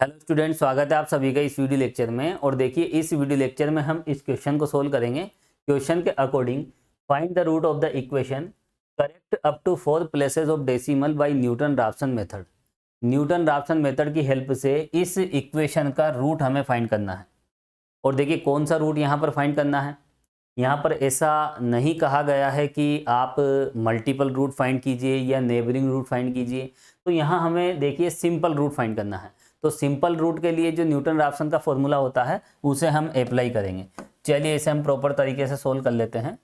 Hello student, स्वागत है आप सभी का इस वीडियो लेक्चर में। और देखिए, इस वीडियो लेक्चर में हम इस क्वेश्चन को सोल्व करेंगे। क्वेश्चन के according find the root of the equation correct up to 4 places of decimal by Newton Raphson method. Newton Raphson method की हेल्प से इस इक्वेशन का रूट हमें फाइंड करना है। और देखिए, कौन सा रूट यहाँ पर फाइंड करना है। यहाँ पर ऐसा नहीं कहा गया है कि आप मल्टीपल रूट फाइंड कीजिए या नेबरिंग रूट फाइंड कीजिए। तो यहाँ हमें देखिए सिंपल रूट फाइंड करना है। तो सिंपल रूट के लिए जो न्यूटन राफसन का फॉर्मूला होता है उसे हम अप्लाई करेंगे। चलिए इसे हम प्रॉपर तरीके से सोल्व कर लेते हैं।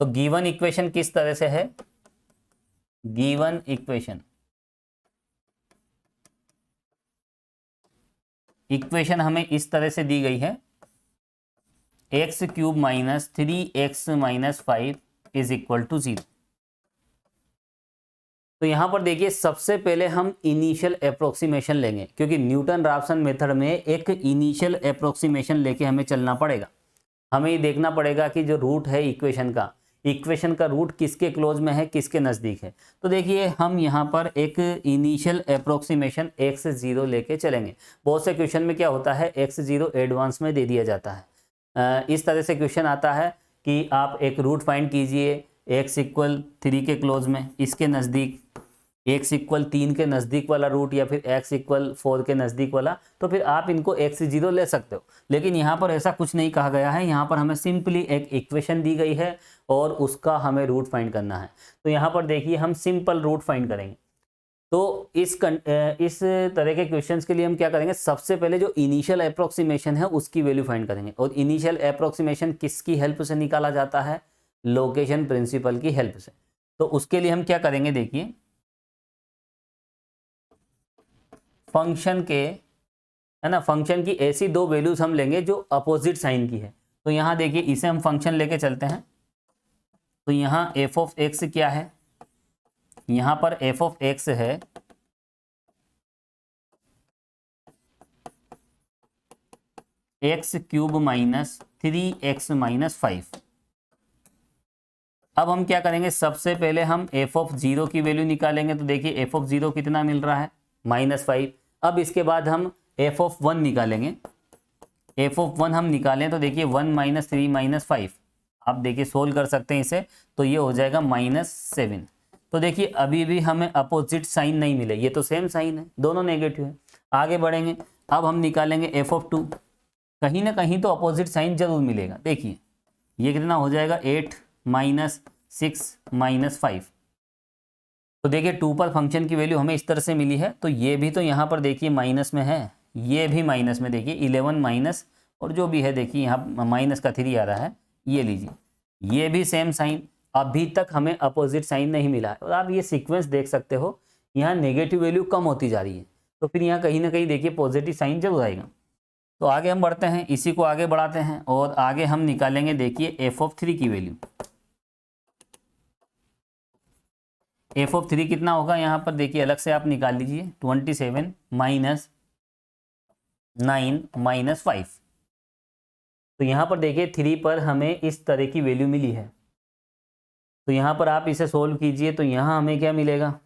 तो गिवन इक्वेशन किस तरह से है। गिवन इक्वेशन हमें इस तरह से दी गई है। X cube minus 3x minus 5 is equal to 0। तो यहां पर देखिए, सबसे पहले हम इनिशियल अप्रोक्सीमेशन लेंगे, क्योंकि न्यूटन राफसन मेथड में एक इनिशियल अप्रोक्सीमेशन लेके हमें चलना पड़ेगा। हमें ये देखना पड़ेगा कि जो रूट है इक्वेशन का रूट किसके क्लोज में है, किसके नज़दीक है। तो देखिए, हम यहाँ पर एक इनिशियल अप्रोक्सीमेशन x0 लेके चलेंगे। बहुत से क्वेश्चन में क्या होता है, x0 एडवांस में दे दिया जाता है। इस तरह से क्वेश्चन आता है कि आप एक रूट फाइंड कीजिए x इक्वल 3 के क्लोज में, इसके नज़दीक x इक्वल 3 के नज़दीक वाला रूट, या फिर x इक्वल 4 के नज़दीक वाला। तो फिर आप इनको x0 ले सकते हो। लेकिन यहाँ पर ऐसा कुछ नहीं कहा गया है। यहाँ पर हमें सिंपली एक इक्वेशन दी गई है और उसका हमें रूट फाइंड करना है। तो यहाँ पर देखिए, हम सिंपल रूट फाइंड करेंगे। तो इस तरह के क्वेश्चंस के लिए हम क्या करेंगे, सबसे पहले जो इनिशियल अप्रोक्सीमेशन है उसकी वैल्यू फाइंड करेंगे। और इनिशियल अप्रोक्सीमेशन किसकी हेल्प से निकाला जाता है, लोकेशन प्रिंसिपल की हेल्प से। तो उसके लिए हम क्या करेंगे, देखिए फंक्शन के, है ना, फंक्शन की ऐसी दो वैल्यूज हम लेंगे जो अपोजिट साइन की है। तो यहाँ देखिए, इसे हम फंक्शन लेके चलते हैं। तो यहाँ एफ ऑफ एक्स क्या है, यहाँ पर एफ ऑफ एक्स है x cube minus 3x minus 5। अब हम क्या करेंगे, सबसे पहले हम एफ ऑफ 0 की वैल्यू निकालेंगे। तो देखिए, एफ ऑफ 0 कितना मिल रहा है, -5। अब इसके बाद हम एफ ऑफ 1 निकालेंगे। एफ ऑफ 1 हम निकालें तो देखिए 1 माइनस 3 माइनस 5, आप देखिए सोल्व कर सकते हैं इसे। तो ये हो जाएगा -7। तो देखिए, अभी भी हमें अपोजिट साइन नहीं मिले, ये तो सेम साइन है, दोनों नेगेटिव है। आगे बढ़ेंगे, अब हम निकालेंगे एफ ऑफ 2। कहीं ना कहीं तो अपोजिट साइन जरूर मिलेगा। देखिए, ये कितना हो जाएगा, 8 माइनस 6 माइनस 5। तो देखिए, 2 पर फंक्शन की वैल्यू हमें इस तरह से मिली है। तो ये भी तो यहाँ पर देखिए माइनस में है, ये भी माइनस में। देखिए 11 माइनस, और जो भी है देखिए यहाँ माइनस का 3 आ रहा है, ये लीजिए, ये भी सेम साइन। अभी तक हमें अपोजिट साइन नहीं मिला है। और आप ये सीक्वेंस देख सकते हो, यहाँ नेगेटिव वैल्यू कम होती जा रही है। तो फिर यहाँ कहीं ना कहीं देखिए पॉजिटिव साइन जरूर आएगा। तो आगे हम बढ़ते हैं, इसी को आगे बढ़ाते हैं और आगे हम निकालेंगे देखिए एफ ऑफ 3 की वैल्यू। एफ ऑफ 3 कितना होगा, यहाँ पर देखिए अलग से आप निकाल लीजिए, 27 माइनस 9 माइनस 5। तो यहाँ पर देखिए 3 पर हमें इस तरह की वैल्यू मिली है। तो यहाँ पर आप इसे सोल्व कीजिए, तो यहाँ हमें क्या मिलेगा,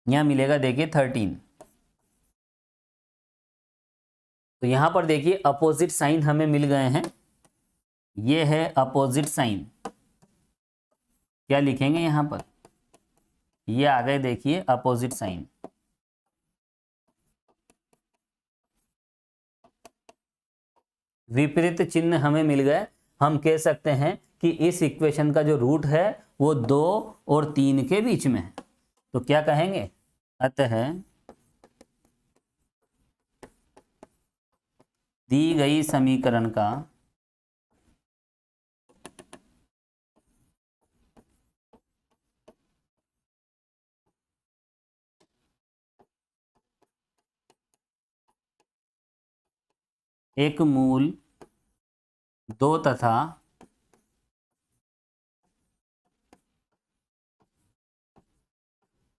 यहाँ मिलेगा देखिए 13। तो यहाँ पर देखिए अपोजिट साइन हमें मिल गए हैं। ये है अपोजिट साइन, क्या लिखेंगे यहाँ पर, ये आ गए देखिए अपोजिट साइन। विपरीत चिन्ह हमें मिल गए। हम कह सकते हैं कि इस इक्वेशन का जो रूट है वो 2 और 3 के बीच में है। तो क्या कहेंगे, अतः दी गई समीकरण का एक मूल 2 तथा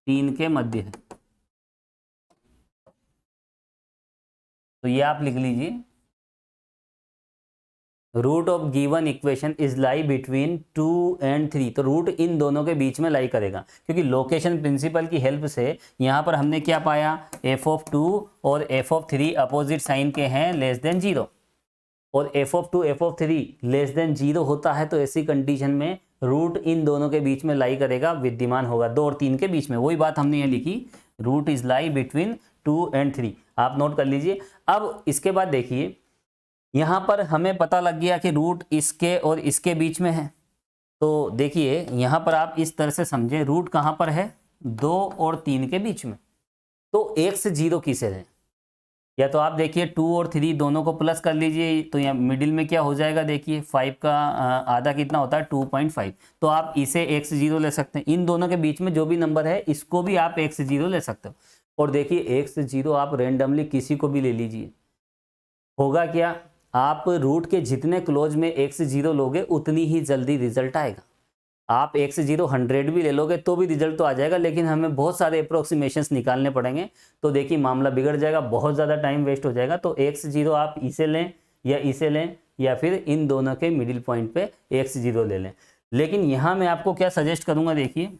तीन के मध्य है। तो ये आप लिख लीजिए, root of given equation is lie between 2 and 3, तो रूट इन दोनों के बीच में लाई करेगा, क्योंकि लोकेशन प्रिंसिपल की हेल्प से यहाँ पर हमने क्या पाया, f(2) और f(3) अपोजिट साइन के हैं, लेस देन 0, और f(2) f(3) लेस देन 0 होता है, तो ऐसी कंडीशन में रूट इन दोनों के बीच में लाई करेगा, विद्यमान होगा 2 और 3 के बीच में। वही बात हमने यहाँ लिखी, root is lie between 2 and 3, आप नोट कर लीजिए। अब इसके बाद देखिए, यहाँ पर हमें पता लग गया कि रूट इसके और इसके बीच में है, तो देखिए यहाँ पर आप इस तरह से समझें, रूट कहाँ पर है, 2 और 3 के बीच में, तो 1 से 0 किसे दें, या तो आप देखिए 2 और 3 दोनों को प्लस कर लीजिए, तो यहाँ मिडिल में क्या हो जाएगा, देखिए 5 का आधा कितना होता है, 2.5, तो आप इसे 1 से 0 ले सकते हैं। इन दोनों के बीच में जो भी नंबर है इसको भी आप 1 से 0 ले सकते हो, और देखिए 1 से 0 आप रेंडमली किसी को भी ले लीजिए, होगा क्या, आप रूट के जितने क्लोज में 1 से 0 लोगे उतनी ही जल्दी रिजल्ट आएगा। आप 1 से 0 100 भी ले लोगे तो भी रिजल्ट तो आ जाएगा, लेकिन हमें बहुत सारे अप्रोक्सीमेशंस निकालने पड़ेंगे, तो देखिए मामला बिगड़ जाएगा, बहुत ज़्यादा टाइम वेस्ट हो जाएगा। तो 1 से 0 आप इसे लें या इसे लें, या फिर इन दोनों के मिडिल पॉइंट पे 1 से 0 ले लें। लेकिन यहाँ मैं आपको क्या सजेस्ट करूँगा, देखिए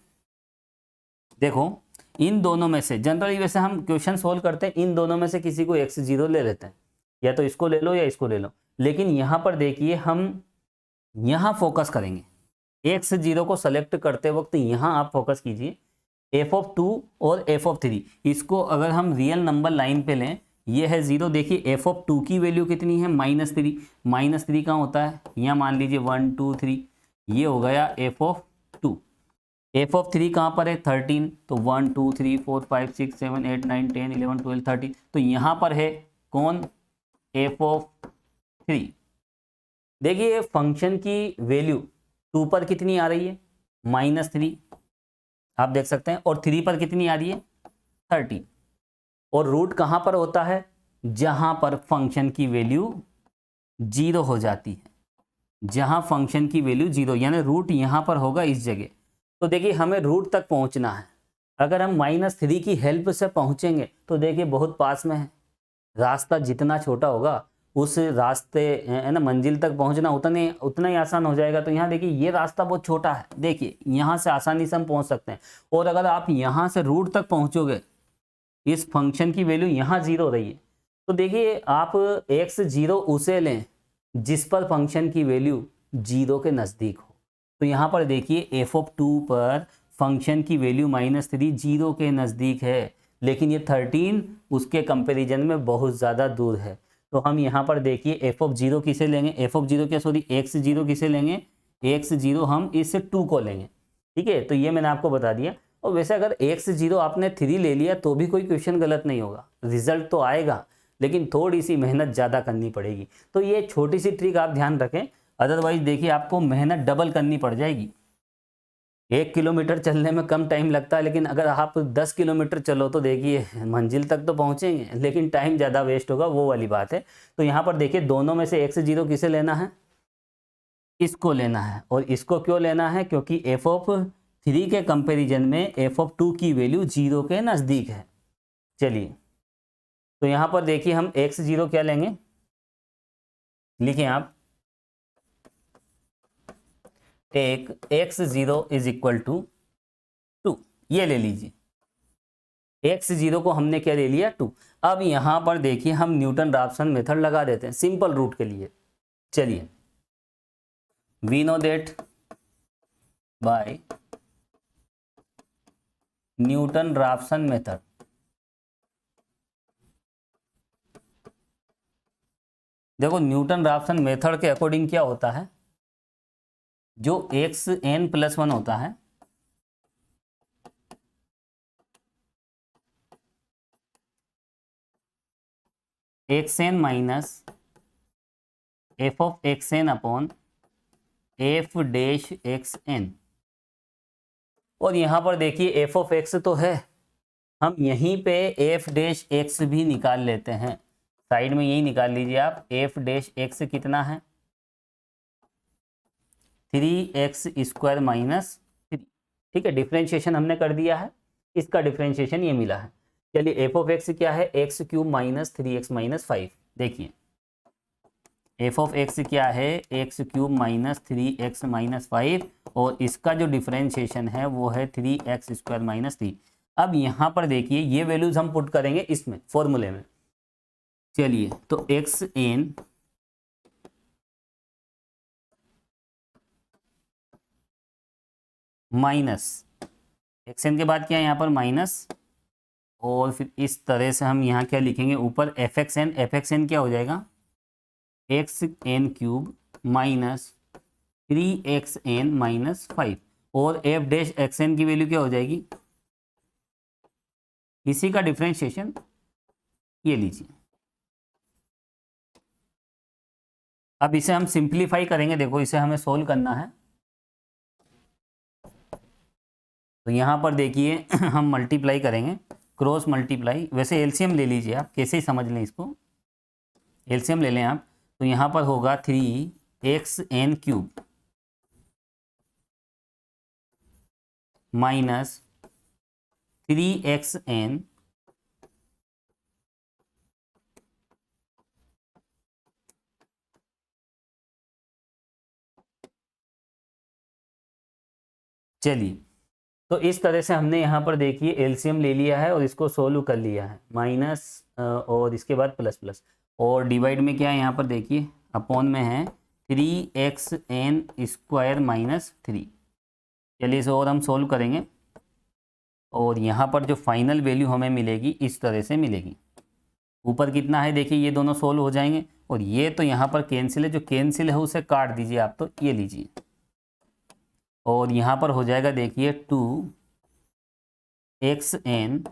देखो इन दोनों में से, जनरली वैसे हम क्वेश्चन सोल्व करते हैं, इन दोनों में से किसी को 1 से 0 ले लेते हैं, या तो इसको ले लो या इसको ले लो। लेकिन यहाँ पर देखिए हम यहाँ फोकस करेंगे, 1 से 0 को सेलेक्ट करते वक्त यहाँ आप फोकस कीजिए, f(2) और f(3), इसको अगर हम रियल नंबर लाइन पे लें, ये है 0, देखिए f(2) की वैल्यू कितनी है, -3, -3 कहाँ होता है, यहाँ मान लीजिए 1 2 3, ये हो गया f(2), f(3) कहाँ पर है, 13, तो 1 2 3 4 5 6 7 8 9 10 11 12 13, तो यहाँ पर है कौन, f(3). देखिए फंक्शन की वैल्यू 2 पर कितनी आ रही है, -3, आप देख सकते हैं, और 3 पर कितनी आ रही है, 30, और रूट कहाँ पर होता है, जहाँ पर फंक्शन की वैल्यू 0 हो जाती है, जहाँ फंक्शन की वैल्यू 0, यानी रूट यहाँ पर होगा इस जगह। तो देखिए हमें रूट तक पहुँचना है, अगर हम -3 की हेल्प से पहुँचेंगे तो देखिए बहुत पास में है, रास्ता जितना छोटा होगा उस रास्ते है ना, मंजिल तक पहुंचना उतना ही आसान हो जाएगा। तो यहाँ देखिए ये रास्ता बहुत छोटा है, देखिए यहाँ से आसानी से हम पहुंच सकते हैं, और अगर आप यहाँ से रूट तक पहुंचोगे, इस फंक्शन की वैल्यू यहाँ 0 रही है, तो देखिए आप 1 से 0 उसे लें जिस पर फंक्शन की वैल्यू 0 के नज़दीक हो। तो यहाँ पर देखिए f(2) पर फंक्शन की वैल्यू -3 0 के नज़दीक है, लेकिन ये 13 उसके कंपेरिजन में बहुत ज़्यादा दूर है। तो हम यहाँ पर देखिए f(0) किसे लेंगे, f(0) क्या, सॉरी 1 से 0 किसे लेंगे, 1 से 0 हम इस 2 को लेंगे, ठीक है। तो ये मैंने आपको बता दिया, और वैसे अगर 1 से 0 आपने 3 ले लिया तो भी कोई क्वेश्चन गलत नहीं होगा, रिजल्ट तो आएगा, लेकिन थोड़ी सी मेहनत ज़्यादा करनी पड़ेगी। तो ये छोटी सी ट्रिक आप ध्यान रखें, अदरवाइज देखिए आपको मेहनत डबल करनी पड़ जाएगी। 1 किलोमीटर चलने में कम टाइम लगता है, लेकिन अगर आप 10 किलोमीटर चलो तो देखिए मंजिल तक तो पहुंचेंगे, लेकिन टाइम ज़्यादा वेस्ट होगा, वो वाली बात है। तो यहाँ पर देखिए दोनों में से 1 से 0 किसे लेना है, इसको लेना है, और इसको क्यों लेना है, क्योंकि f(3) के कंपैरिजन में f(2) की वैल्यू 0 के नज़दीक है। चलिए तो यहाँ पर देखिए हम 1 से 0 क्या लेंगे, लिखें आप, take x0 is equal to 2, ये ले लीजिए, x0 को हमने क्या ले लिया, 2। अब यहाँ पर देखिए हम न्यूटन रैप्सन मेथड लगा देते हैं सिंपल रूट के लिए। चलिए, we know that by Newton Raphson method, देखो न्यूटन रैप्सन मेथड के अकॉर्डिंग क्या होता है, जो xn+1 होता है, xn minus f(xn) upon f(xn), और यहाँ पर देखिए f(x) तो है, हम यहीं पे f(x) भी निकाल लेते हैं, साइड में यही निकाल लीजिए आप, f(x) कितना है, 3x² माइनस 3, ठीक है, डिफ्रेंशिएशन हमने कर दिया है, इसका डिफ्रेंशिएशन ये मिला है। चलिए f(x) क्या है, x³ माइनस 3x माइनस 5, देखिए एफ ऑफ एक्स क्या है, x cube minus 3x minus 5, और इसका जो डिफ्रेंशिएशन है वो है 3x स्क्वायर माइनस 3। अब यहाँ पर देखिए ये वैल्यूज हम पुट करेंगे इसमें फॉर्मूले में। चलिए तो x n minus x n के बाद क्या है यहाँ पर माइनस, और फिर इस तरह से हम यहाँ क्या लिखेंगे ऊपर एफ एक्स एन क्या हो जाएगा, x n cube minus 3xn minus 5, और एफ डैश एक्स एन की वैल्यू क्या हो जाएगी, इसी का डिफ्रेंशिएशन ये लीजिए। अब इसे हम सिंप्लीफाई करेंगे, देखो इसे हमें सोल्व करना है। तो यहाँ पर देखिए हम मल्टीप्लाई करेंगे, क्रॉस मल्टीप्लाई, वैसे एलसीएम ले लीजिए आप, कैसे ही समझ लें इसको, एलसीएम ले लें आप। तो यहाँ पर होगा 3xn क्यूब माइनस 3xn चलिए तो इस तरह से हमने यहाँ पर देखिए एलसीएम ले लिया है और इसको सोल्व कर लिया है, माइनस और इसके बाद प्लस प्लस, और डिवाइड में क्या है यहाँ पर देखिए अपॉन में है 3xn स्क्वायर माइनस 3। चलिए इसे और हम सोल्व करेंगे, और यहाँ पर जो फाइनल वैल्यू हमें मिलेगी इस तरह से मिलेगी। ऊपर कितना है देखिए, ये दोनों सोल्व हो जाएंगे, और ये तो यहाँ पर कैंसिल है, जो कैंसिल है उसे काट दीजिए आप, तो ये लीजिए, और यहाँ पर हो जाएगा देखिए 2xn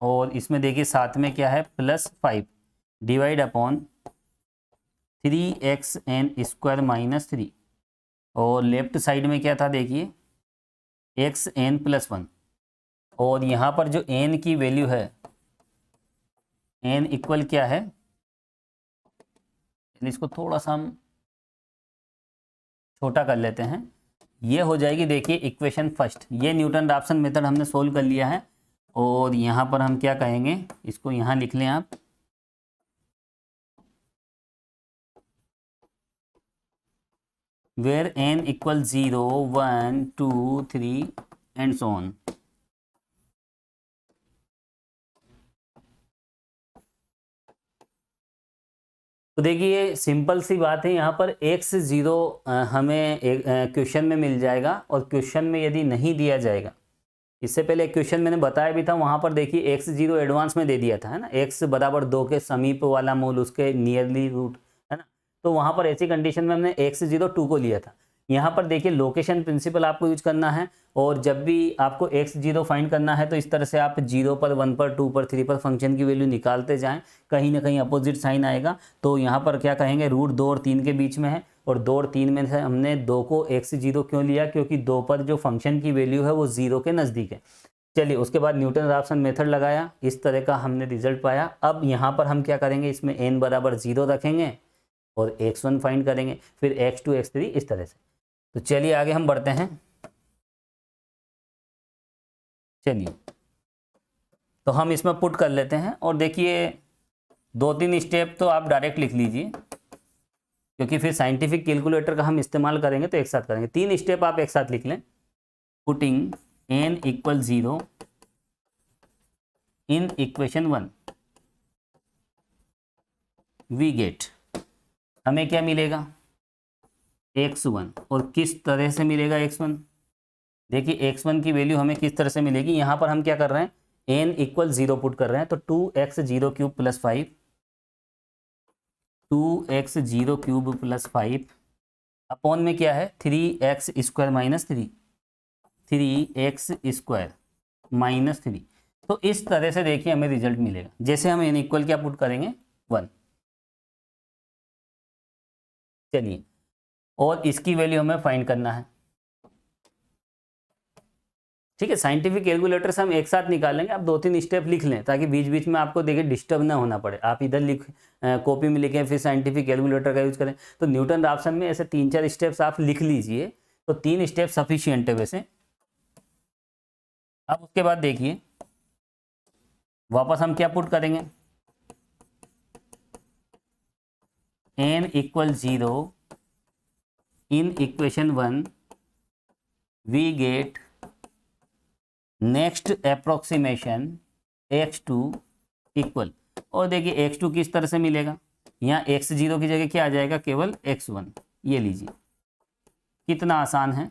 और इसमें देखिए साथ में क्या है plus 5 divide upon 3xn square minus 3, और लेफ्ट साइड में क्या था देखिए xn प्लस 1, और यहाँ पर जो n की वैल्यू है n इक्वल क्या है, इसको थोड़ा सा हम छोटा कर लेते हैं, ये हो जाएगी देखिए इक्वेशन फर्स्ट। ये न्यूटन रैप्सन मेथड हमने सोल्व कर लिया है, और यहाँ पर हम क्या कहेंगे, इसको यहाँ लिख लें आप, where n equal 0 1 2 3 and so on. तो देखिए सिंपल सी बात है, यहाँ पर x0 हमें क्वेश्चन में मिल जाएगा, और क्वेश्चन में यदि नहीं दिया जाएगा, इससे पहले क्वेश्चन मैंने बताया भी था, वहाँ पर देखिए x0 एडवांस में दे दिया था, है ना, x बराबर 2 के समीप वाला मूल उसके नियरली रूट, है ना, तो वहाँ पर ऐसी कंडीशन में हमने x0 2 को लिया था। यहाँ पर देखिए लोकेशन प्रिंसिपल आपको यूज करना है, और जब भी आपको x0 फाइंड करना है तो इस तरह से आप 0 पर 1 पर 2 पर 3 पर फंक्शन की वैल्यू निकालते जाएं, कहीं ना कहीं अपोजिट साइन आएगा। तो यहाँ पर क्या कहेंगे, रूट 2 और 3 के बीच में है, और 2 और 3 में से हमने 2 को x0 क्यों लिया, क्योंकि 2 पर जो फंक्शन की वैल्यू है वो 0 के नज़दीक है। चलिए उसके बाद न्यूटन रैप्सन मेथड लगाया, इस तरह का हमने रिजल्ट पाया। अब यहाँ पर हम क्या करेंगे, इसमें n बराबर 0 रखेंगे और x1 फाइंड करेंगे, फिर x2 x3 इस तरह से। तो चलिए आगे हम बढ़ते हैं। चलिए तो हम इसमें पुट कर लेते हैं, और देखिए 2-3 स्टेप तो आप डायरेक्ट लिख लीजिए, क्योंकि फिर साइंटिफिक कैलकुलेटर का हम इस्तेमाल करेंगे तो एक साथ करेंगे। 3 स्टेप आप एक साथ लिख लें। Putting n equal 0 in equation 1 we get, हमें क्या मिलेगा x1, और किस तरह से मिलेगा x1, देखिए x1 की वैल्यू हमें किस तरह से मिलेगी, यहाँ पर हम क्या कर रहे हैं n इक्वल 0 पुट कर रहे हैं, तो 2x0 cube plus 5, 2x0 cube plus 5 upon में क्या है 3x square minus 3, 3x square minus 3। तो इस तरह से देखिए हमें रिजल्ट मिलेगा, जैसे हम n इक्वल क्या पुट करेंगे 1। चलिए और इसकी वैल्यू हमें फाइंड करना है, ठीक है। साइंटिफिक कैलकुलेटर से हम एक साथ निकालेंगे, आप 2-3 स्टेप लिख लें ताकि बीच बीच में आपको देखिए डिस्टर्ब ना होना पड़े। आप इधर कॉपी में लिखें फिर साइंटिफिक कैलकुलेटर का यूज करें, तो न्यूटन रैप्सन में ऐसे 3-4 स्टेप्स आप लिख लीजिए, तो 3 स्टेप सफिशिएंट है वैसे। अब उसके बाद देखिए वापस हम क्या पुट करेंगे, n equal 0 in equation 1 we get next approximation x2 equal, और देखिए x2 किस तरह से मिलेगा, यहाँ x0 की जगह क्या आ जाएगा, केवल x1। ये लीजिए कितना आसान है,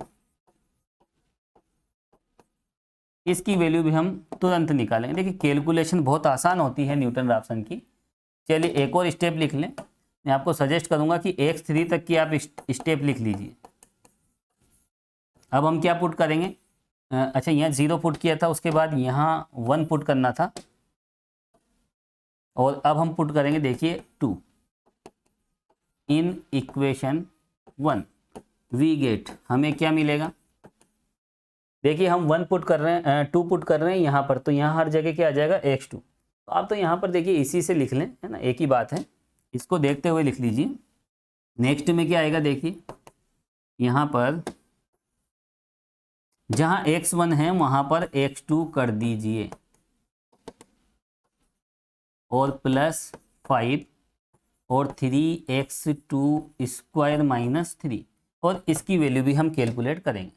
इसकी वैल्यू भी हम तुरंत निकालेंगे। देखिए कैलकुलेशन बहुत आसान होती है न्यूटन रैप्सन की। चलिए एक और स्टेप लिख लें, मैं आपको सजेस्ट करूंगा कि x3 तक की आप स्टेप लिख लीजिए। अब हम क्या पुट करेंगे, अच्छा यहाँ 0 पुट किया था, उसके बाद यहाँ 1 पुट करना था, और अब हम पुट करेंगे देखिए 2 इन इक्वेशन 1 वी गेट, हमें क्या मिलेगा, देखिए हम 1 पुट कर रहे हैं 2 पुट कर रहे हैं यहाँ पर, तो यहाँ हर जगह क्या आ जाएगा x2। तो आप तो यहाँ पर देखिए इसी से लिख लें, है ना, एक ही बात है, इसको देखते हुए लिख लीजिए। नेक्स्ट में क्या आएगा, देखिए यहाँ पर जहाँ x1 है वहाँ पर x2 कर दीजिए, और प्लस 5 और 3x2 स्क्वायर माइनस 3, और इसकी वैल्यू भी हम कैलकुलेट करेंगे।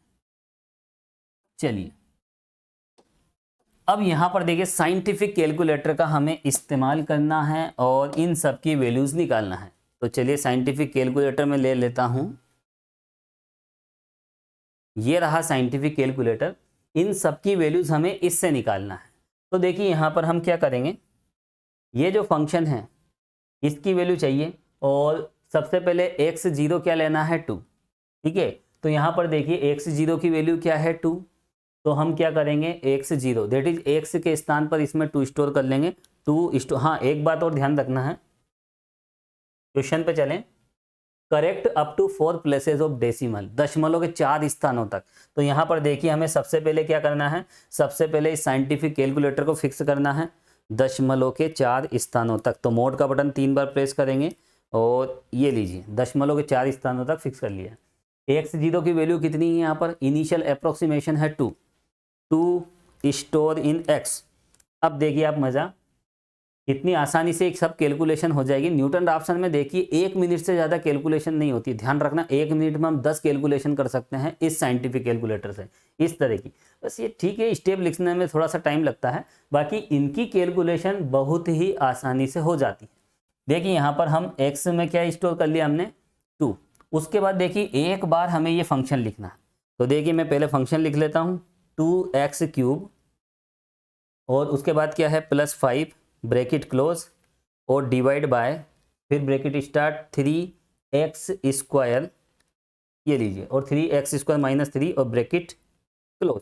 चलिए अब यहाँ पर देखिए साइंटिफिक कैलकुलेटर का हमें इस्तेमाल करना है और इन सब की वैल्यूज निकालना है। तो चलिए साइंटिफिक कैलकुलेटर में ले लेता हूँ, ये रहा साइंटिफिक कैलकुलेटर, इन सब की वैल्यूज हमें इससे निकालना है। तो देखिए यहाँ पर हम क्या करेंगे, ये जो फंक्शन है इसकी वैल्यू चाहिए, और सबसे पहले x0 क्या लेना है, 2, ठीक है। तो यहाँ पर देखिए x0 की वैल्यू क्या है, 2, तो हम क्या करेंगे x0 दैट इज x के स्थान पर इसमें 2 स्टोर कर लेंगे। 2 स्टोर, हाँ एक बात और ध्यान रखना है, क्वेश्चन पे चलें, correct up to 4 places of decimal, दशमलव के 4 स्थानों तक। तो यहाँ पर देखिए हमें सबसे पहले क्या करना है, सबसे पहले इस साइंटिफिक कैलकुलेटर को फिक्स करना है दशमलव के 4 स्थानों तक। तो मोड का बटन 3 बार प्रेस करेंगे, और ये लीजिए दशमलव के 4 स्थानों तक फिक्स कर लिया। x0 की वैल्यू कितनी है, यहाँ पर इनिशियल अप्रोक्सीमेशन है 2 स्टोर इन x। अब देखिए आप मज़ा, इतनी आसानी से एक सब कैलकुलेशन हो जाएगी। न्यूटन रैप्सन में देखिए 1 मिनट से ज़्यादा कैलकुलेशन नहीं होती, ध्यान रखना 1 मिनट में हम 10 कैलकुलेशन कर सकते हैं इस साइंटिफिक कैलकुलेटर से, इस तरह की। बस ये ठीक है, स्टेप लिखने में थोड़ा सा टाइम लगता है, बाकी इनकी कैलकुलेशन बहुत ही आसानी से हो जाती है। देखिए यहाँ पर हम x में क्या स्टोर कर लिया हमने, 2। उसके बाद देखिए एक बार हमें ये फंक्शन लिखना है, तो देखिए मैं पहले फंक्शन लिख लेता हूँ 2x3, और उसके बाद क्या है +5 ब्रैकेट क्लोज और डिवाइड बाय, फिर ब्रैकेट स्टार्ट 3x स्क्वायर, ये लीजिए, और 3x स्क्वायर माइनस 3 और ब्रैकेट क्लोज।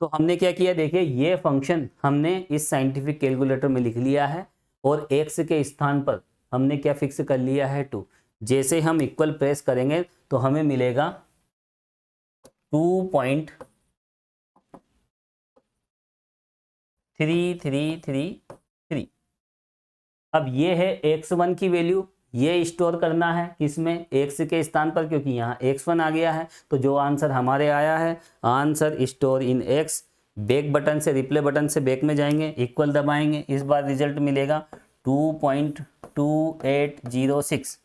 तो हमने क्या किया, देखिए ये फंक्शन हमने इस साइंटिफिक कैलकुलेटर में लिख लिया है, और x के स्थान पर हमने क्या फिक्स कर लिया है, 2। जैसे हम इक्वल प्रेस करेंगे तो हमें मिलेगा 2.3333। अब ये है x1 की वैल्यू, ये स्टोर करना है किसमें, x के स्थान पर, क्योंकि यहाँ x1 आ गया है। तो जो आंसर हमारे आया है, answer store in x, back button से रिप्ले बटन से बैक में जाएंगे, इक्वल दबाएंगे, इस बार रिजल्ट मिलेगा 2.2806।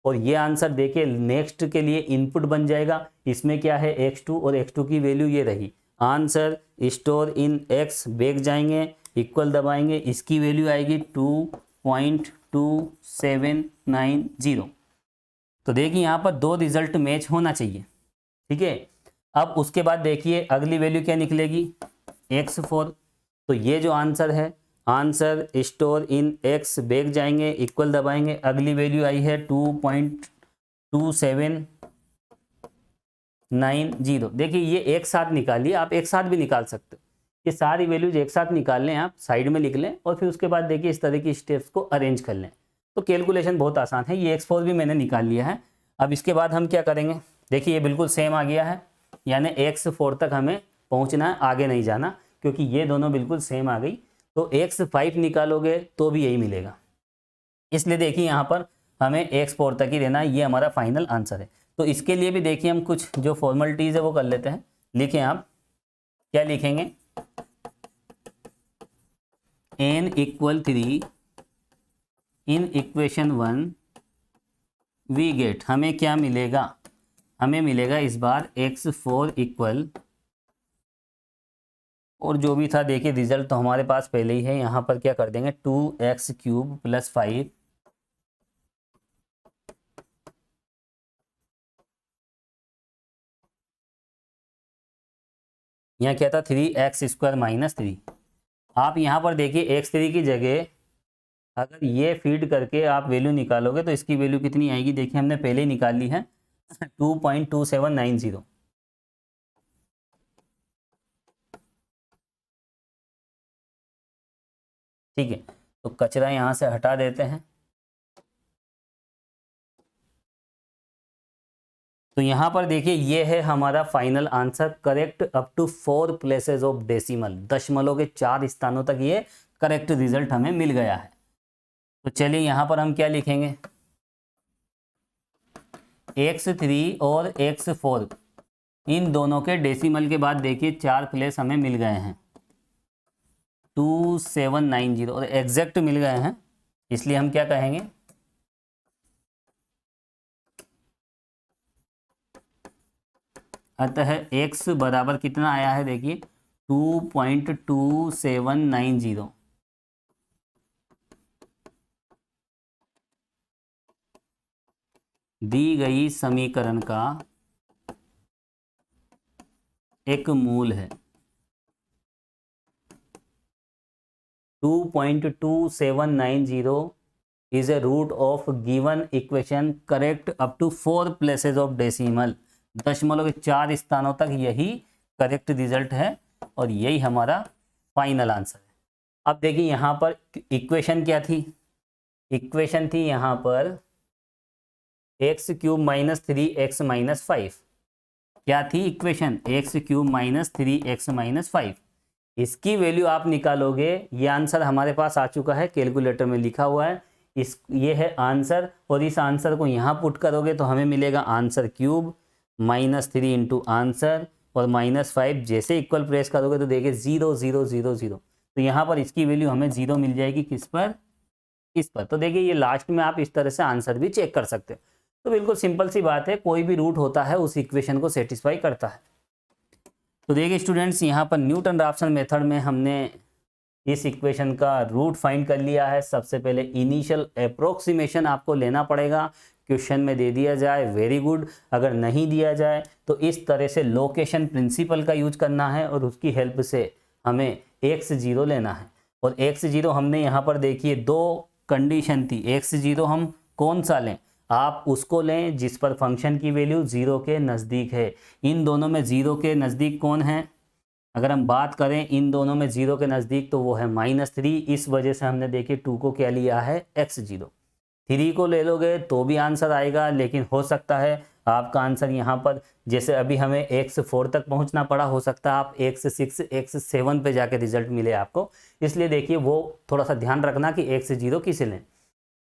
और ये आंसर देखिए नेक्स्ट के लिए इनपुट बन जाएगा। इसमें क्या है x2, और x2 की वैल्यू ये रही, answer store in x, back जाएंगे, इक्वल दबाएंगे, इसकी वैल्यू आएगी 2.2790। तो देखिए यहाँ पर 2 रिजल्ट मैच होना चाहिए, ठीक है। अब उसके बाद देखिए अगली वैल्यू क्या निकलेगी, x4। तो ये जो आंसर है, answer store in x, back जाएंगे, इक्वल दबाएंगे, अगली वैल्यू आई है 2.2790। देखिए ये एक साथ निकालिए, आप एक साथ भी निकाल सकते हो, ये सारी वैल्यूज एक साथ निकाल लें, आप साइड में लिख लें, और फिर उसके बाद देखिए इस तरह की स्टेप्स को अरेंज कर लें। तो कैलकुलेशन बहुत आसान है। ये x4 भी मैंने निकाल लिया है। अब इसके बाद हम क्या करेंगे, देखिए ये बिल्कुल सेम आ गया है, यानी x4 तक हमें पहुंचना है, आगे नहीं जाना, क्योंकि ये दोनों बिल्कुल सेम आ गई। तो x5 निकालोगे तो भी यही मिलेगा, इसलिए देखिए यहाँ पर हमें x4 तक ही रहना है, ये हमारा फाइनल आंसर है। तो इसके लिए भी देखिए हम कुछ जो फॉर्मेलिटीज़ है वो कर लेते हैं। लिखें आप, क्या लिखेंगे, n equal 3 in equation 1 we get, हमें क्या मिलेगा, हमें मिलेगा इस बार x4 इक्वल, और जो भी था देखिए रिजल्ट तो हमारे पास पहले ही है, यहाँ पर क्या कर देंगे 2x³ + 5 यहाँ क्या था 3x² - 3। आप यहाँ पर देखिए x3 की जगह अगर ये फीड करके आप वैल्यू निकालोगे तो इसकी वैल्यू कितनी आएगी, देखिए हमने पहले ही निकाल ली है 2.2790। ठीक है, तो कचरा यहाँ से हटा देते हैं। तो यहाँ पर देखिए ये है हमारा final answer, correct up to 4 places of decimal, दशमलव के 4 स्थानों तक ये करेक्ट रिजल्ट हमें मिल गया है। तो चलिए यहाँ पर हम क्या लिखेंगे, x3 और x4 इन दोनों के डेसिमल के बाद देखिए 4 प्लेस हमें मिल गए हैं 2790 और एग्जैक्ट मिल गए हैं, इसलिए हम क्या कहेंगे अतः x बराबर कितना आया है, देखिए 2.2790। दी गई समीकरण का एक मूल है। 2.2790 is a root of given equation correct up to 4 places of decimal, दशमलव के 4 स्थानों तक यही करेक्ट रिजल्ट है और यही हमारा फाइनल आंसर है। अब देखिए यहाँ पर इक्वेशन क्या थी, इक्वेशन थी यहाँ पर x³ - 3x - 5। क्या थी इक्वेशन, x³ - 3x - 5। इसकी वैल्यू आप निकालोगे, ये आंसर हमारे पास आ चुका है, कैलकुलेटर में लिखा हुआ है, ये है आंसर, और इस आंसर को यहाँ पुट करोगे तो हमें मिलेगा आंसर क्यूब -3 इंटू आंसर और -5। जैसे इक्वल प्रेस करोगे तो देखिए 0 0 0 0, तो यहाँ पर इसकी वैल्यू हमें 0 मिल जाएगी, किस पर, इस पर। तो देखिए ये लास्ट में आप इस तरह से आंसर भी चेक कर सकते हो। तो बिल्कुल सिंपल सी बात है, कोई भी रूट होता है उस इक्वेशन को सेटिस्फाई करता है। तो देखिए स्टूडेंट्स, यहाँ पर न्यूटन राफ्सन मेथड में हमने इस इक्वेशन का रूट फाइंड कर लिया है। सबसे पहले इनिशियल अप्रोक्सीमेशन आपको लेना पड़ेगा, क्वेश्चन में दे दिया जाए वेरी गुड, अगर नहीं दिया जाए तो इस तरह से लोकेशन प्रिंसिपल का यूज करना है और उसकी हेल्प से हमें x0 लेना है। और x0 हमने यहाँ पर देखिए दो कंडीशन थी, x0 हम कौन सा लें, आप उसको लें जिस पर फंक्शन की वैल्यू 0 के नज़दीक है। इन दोनों में 0 के नज़दीक कौन है, अगर हम बात करें इन दोनों में 0 के नज़दीक तो वो है -3, इस वजह से हमने देखिए 2 को क्या लिया है x0। 3 को ले लोगे तो भी आंसर आएगा, लेकिन हो सकता है आपका आंसर यहाँ पर, जैसे अभी हमें x4 तक पहुँचना पड़ा, हो सकता है आप x6 x7 पे जाके रिजल्ट मिले आपको। इसलिए देखिए वो थोड़ा सा ध्यान रखना कि x0 किसे लें।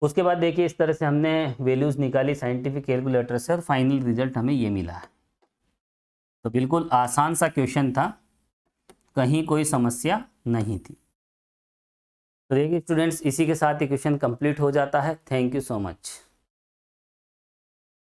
उसके बाद देखिए इस तरह से हमने वैल्यूज़ निकाली साइंटिफिक कैलकुलेटर से और फाइनल रिजल्ट हमें ये मिला है। तो बिल्कुल आसान सा क्वेश्चन था, कहीं कोई समस्या नहीं थी। तो देखिए स्टूडेंट्स, इसी के साथ ये क्वेश्चन कंप्लीट हो जाता है। Thank you so much.